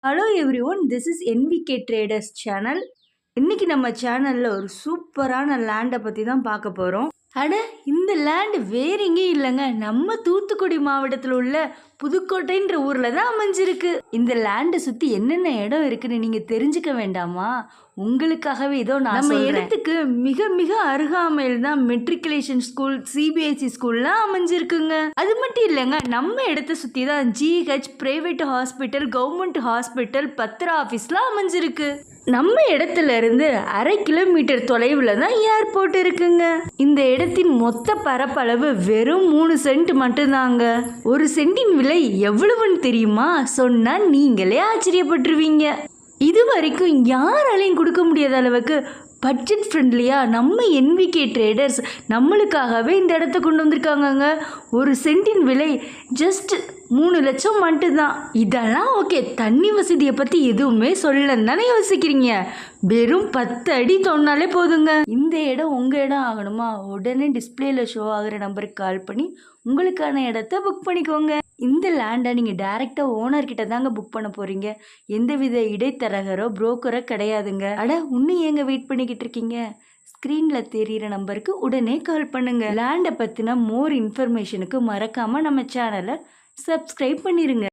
Hello everyone, this is NVK traders channel. இன்னைக்கு நம்ம சேனலில் ஒரு சூப்பரான லேண்டை பற்றி தான் பார்க்க போகிறோம். அட, இந்த லேண்டு வேற எங்கேயும் இல்லைங்க, நம்ம தூத்துக்குடி மாவட்டத்தில் உள்ள புதுக்கோட்டைன்ற ஊரில் தான் அமைஞ்சிருக்கு. இந்த லேண்டை சுற்றி என்னென்ன இடம் இருக்குன்னு நீங்கள் தெரிஞ்சுக்க வேண்டாமா? உங்களுக்காகவே இதோ நம்ம இடத்துக்கு மிக மிக அருகாமையில் தான் மெட்ரிகுலேஷன் ஸ்கூல், CBSE ஸ்கூல்லாம் அமைஞ்சிருக்குங்க. அது மட்டும் இல்லைங்க, நம்ம இடத்த சுற்றி தான் GH, private hospital, government hospital, பத்திர ஆஃபீஸ்லாம் அமைஞ்சிருக்கு. நம்ம இடத்துல இருந்து 1/2 கிலோமீட்டர் தொலைவில் தான் ஏர்போர்ட் இருக்குங்க. இந்த இடத்தின் மொத்த பரப்பளவு வெறும் 3 சென்ட் மட்டும்தாங்க. ஒரு சென்டின் விலை எவ்வளவுன்னு தெரியுமா? சொன்னா நீங்களே ஆச்சரியப்பட்டுருவீங்க. இது வரைக்கும் யாராலையும் கொடுக்க முடியாத அளவுக்கு பட்ஜெட் ஃப்ரெண்ட்லியாக நம்ம NVK ட்ரேடர்ஸ் நம்மளுக்காகவே இந்த இடத்த கொண்டு வந்திருக்காங்கங்க. ஒரு சென்டின் விலை ஜஸ்ட் 3 லட்சம் மட்டும்தான். இதெல்லாம் ஓகே, தண்ணி வசதியை பற்றி எதுவுமே சொல்லலன்னு தானே யோசிக்கிறீங்க? வெறும் 10 அடி தோண்டினாலே போதுங்க. இந்த இடம் உங்கள் இடம் ஆகணுமா? உடனே டிஸ்பிளேல ஷோ ஆகிற நம்பருக்கு கால் பண்ணி உங்களுக்கான இடத்த புக் பண்ணிக்கோங்க. இந்த லேண்டை நீங்கள் டைரெக்டாக ஓனர்கிட்ட தாங்க புக் பண்ண போகிறீங்க. எந்தவித இடைத்தரகரோ புரோக்கரோ கிடையாதுங்க. அட, இன்னும் ஏங்க வெயிட் பண்ணிக்கிட்டு இருக்கீங்க? ஸ்க்ரீனில் தெரிகிற நம்பருக்கு உடனே கால் பண்ணுங்க. லேண்டை பற்றின மோர் இன்ஃபர்மேஷனுக்கு மறக்காமல் நம்ம சேனலை சப்ஸ்கிரைப் பண்ணிடுங்க.